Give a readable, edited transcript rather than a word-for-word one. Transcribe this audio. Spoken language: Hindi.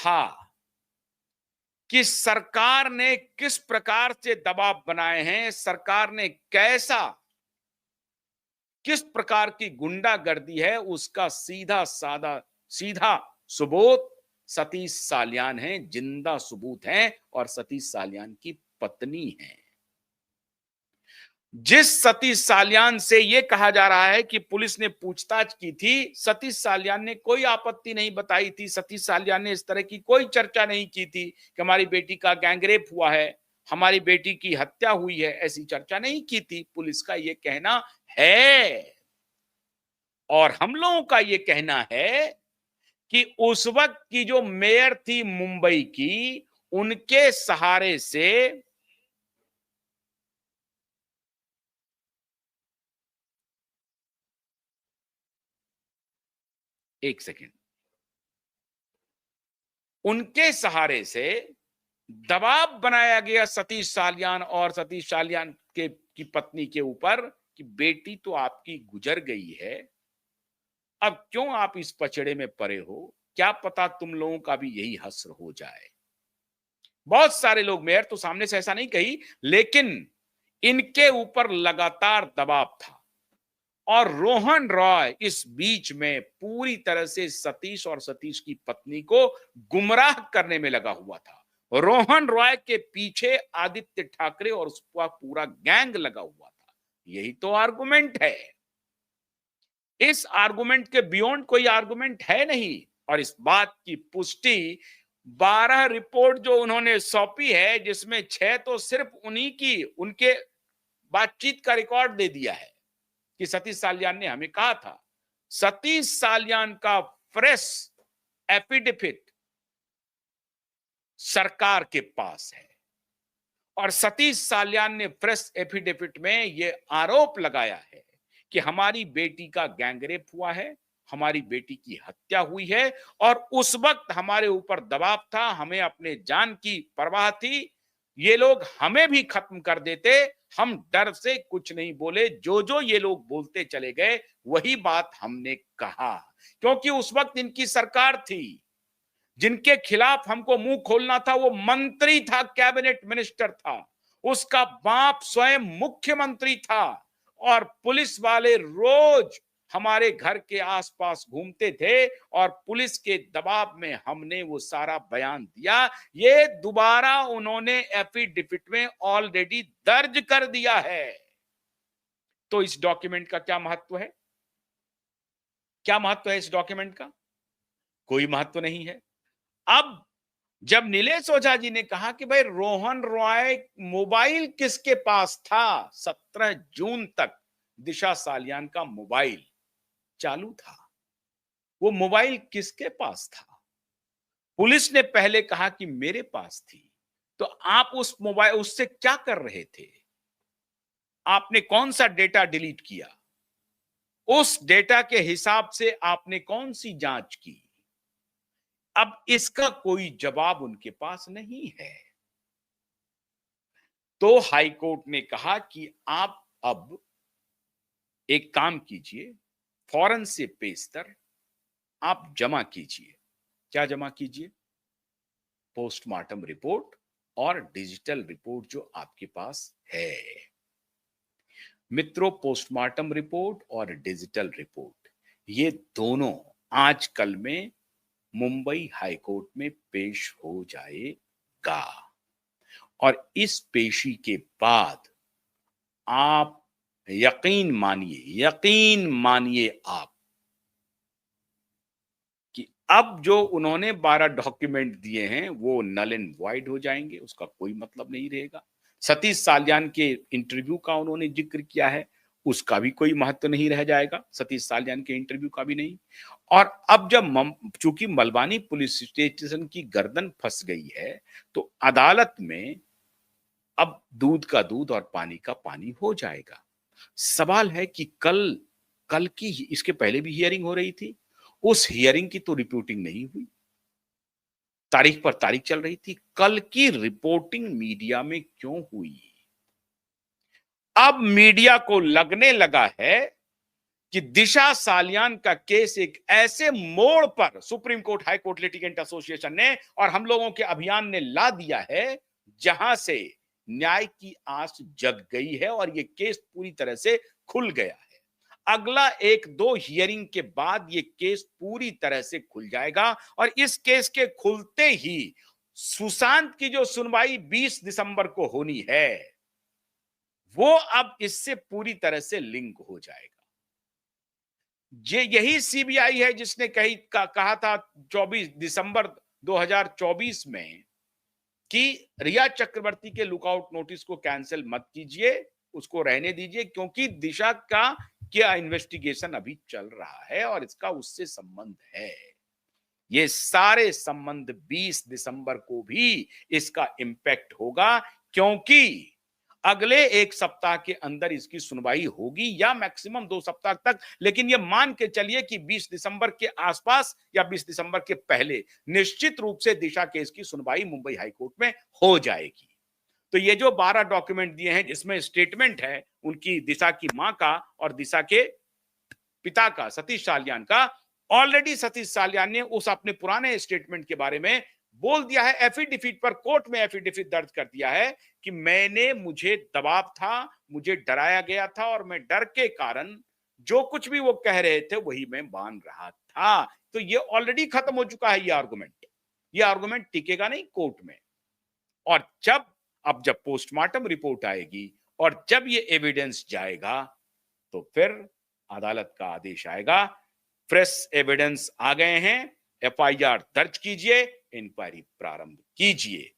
था कि सरकार ने किस प्रकार से दबाव बनाए हैं, सरकार ने किस प्रकार की गुंडागर्दी है, उसका सीधा सबूत सतीश साल्यान है, जिंदा सबूत है और सतीश साल्यान की पत्नी है। जिस सतीश साल्यान से यह कहा जा रहा है कि पुलिस ने पूछताछ की थी, सतीश साल्यान ने कोई आपत्ति नहीं बताई थी, सतीश साल्यान ने इस तरह की कोई चर्चा नहीं की थी कि हमारी बेटी का गैंगरेप हुआ है, हमारी बेटी की हत्या हुई है, ऐसी चर्चा नहीं की थी। पुलिस का यह कहना है और हम लोगों का यह कहना है कि उस वक्त की जो मेयर थी मुंबई की, उनके सहारे से एक सेकेंड, उनके सहारे से दबाव बनाया गया सतीश साल्यान और सतीश साल्यान के की पत्नी के ऊपर कि बेटी तो आपकी गुजर गई है, अब क्यों आप इस पचड़े में पड़े हो, क्या पता तुम लोगों का भी यही हश्र हो जाए। बहुत सारे लोग, मेयर तो सामने से ऐसा नहीं कही, लेकिन इनके ऊपर लगातार दबाव था और रोहन रॉय इस बीच में पूरी तरह से सतीश और सतीश की पत्नी को गुमराह करने में लगा हुआ था। रोहन रॉय के पीछे आदित्य ठाकरे और उसका पूरा गैंग लगा हुआ था। यही तो आर्गुमेंट है। इस आर्गुमेंट के बियॉन्ड कोई आर्गुमेंट है नहीं। और इस बात की पुष्टि 12 रिपोर्ट जो उन्होंने सौंपी है, जिसमें 6 तो सिर्फ उनके बातचीत का रिकॉर्ड दे दिया है कि सतीश साल्यान ने हमें कहा था। सतीश साल्यान का फ्रेश एफिडेविट सरकार के पास है और सतीश साल्यान ने फ्रेश एफिडेविट में यह आरोप लगाया है कि हमारी बेटी का गैंगरेप हुआ है, हमारी बेटी की हत्या हुई है और उस वक्त हमारे ऊपर दबाव था, हमें अपने जान की परवाह थी, ये लोग हमें भी खत्म कर देते, हम डर से कुछ नहीं बोले, जो जो ये लोग बोलते चले गए वही बात हमने कहा, क्योंकि उस वक्त इनकी सरकार थी। जिनके खिलाफ हमको मुंह खोलना था वो मंत्री था, कैबिनेट मिनिस्टर था, उसका बाप स्वयं मुख्यमंत्री था और पुलिस वाले रोज हमारे घर के आसपास घूमते थे और पुलिस के दबाव में हमने वो सारा बयान दिया। ये दोबारा उन्होंने एफिडेविट में ऑलरेडी दर्ज कर दिया है। तो इस डॉक्यूमेंट का क्या महत्व है? क्या महत्व है इस डॉक्यूमेंट का? कोई महत्व नहीं है। अब जब नीलेश ओझा जी ने कहा कि भाई रोहन रॉय मोबाइल किसके पास था, 17 जून तक दिशा सालियान का मोबाइल चालू था, वो मोबाइल किसके पास था? पुलिस ने पहले कहा कि मेरे पास थी। तो आप उस मोबाइल उससे क्या कर रहे थे? आपने कौन सा डेटा डिलीट किया? उस डेटा के हिसाब से आपने कौन सी जांच की? अब इसका कोई जवाब उनके पास नहीं है। तो हाईकोर्ट ने कहा कि आप अब एक काम कीजिए, फौरन से पेशतर आप जमा कीजिए। क्या जमा कीजिए? पोस्टमार्टम रिपोर्ट और डिजिटल रिपोर्ट जो आपके पास है। मित्रों, पोस्टमार्टम रिपोर्ट और डिजिटल रिपोर्ट ये दोनों आज कल में मुंबई हाईकोर्ट में पेश हो जाएगा और इस पेशी के बाद आप यकीन मानिए आप कि अब जो उन्होंने 12 डॉक्यूमेंट दिए हैं वो नल एंड वॉइड हो जाएंगे, उसका कोई मतलब नहीं रहेगा। सतीश साल्यान के इंटरव्यू का उन्होंने जिक्र किया है, उसका भी कोई महत्व नहीं रह जाएगा, सतीश साल्यान के इंटरव्यू का भी नहीं। और अब जब चूंकि मलबानी पुलिस स्टेशन की गर्दन फंस गई है, तो अदालत में अब दूध का दूध और पानी का पानी हो जाएगा। सवाल है कि कल की इसके पहले भी हियरिंग हो रही थी, उस हियरिंग की तो रिपोर्टिंग नहीं हुई, तारीख पर तारीख चल रही थी। कल की रिपोर्टिंग मीडिया में क्यों हुई? अब मीडिया को लगने लगा है कि दिशा सालियान का केस एक ऐसे मोड़ पर supreme court, high court litigant association ने और हम लोगों के अभियान ने ला दिया है, जहां से न्याय की आस जग गई है और यह केस पूरी तरह से खुल गया है। अगला 1-2 हियरिंग के बाद यह केस पूरी तरह से खुल जाएगा और इस केस के खुलते ही सुशांत की जो सुनवाई 20 दिसंबर को होनी है, वो अब इससे पूरी तरह से लिंक हो जाएगा। ये यही सीबीआई है जिसने कहा था 24 दिसंबर 2024 में कि रिया चक्रवर्ती के लुकआउट नोटिस को कैंसिल मत कीजिए, उसको रहने दीजिए, क्योंकि दिशा का क्या इन्वेस्टिगेशन अभी चल रहा है और इसका उससे संबंध है। ये सारे संबंध 20 दिसंबर को भी इसका इंपैक्ट होगा, क्योंकि अगले 1 सप्ताह के अंदर इसकी सुनवाई होगी या मैक्सिमम 2 सप्ताह तक, लेकिन ये मान के चलिए कि 20 दिसंबर के आसपास या 20 दिसंबर के पहले निश्चित रूप से दिशा केस की सुनवाई मुंबई हाई कोर्ट में हो जाएगी। तो ये जो 12 डॉक्यूमेंट दिए हैं, जिसमें स्टेटमेंट है उनकी, दिशा की मां का और दिशा के पिता का, सतीश साल्यान का, ऑलरेडी सतीश साल्यान ने उस अपने पुराने स्टेटमेंट के बारे में बोल दिया है, एफिडेविट पर, कोर्ट में एफिडेविट दर्ज कर दिया है कि मुझे दबाव था, मुझे डराया गया था और मैं डर के कारण जो कुछ भी वो कह रहे थे वही मैं मान रहा था। तो ये ऑलरेडी खत्म हो चुका है। ये आर्गुमेंट टिकेगा नहीं कोर्ट में। और जब पोस्टमार्टम रिपोर्ट आएगी और जब ये एविडेंस जाएगा, तो फिर अदालत का आदेश आएगा, फ्रेश एविडेंस आ गए हैं, एफआईआर दर्ज कीजिए, इंक्वायरी प्रारंभ कीजिए।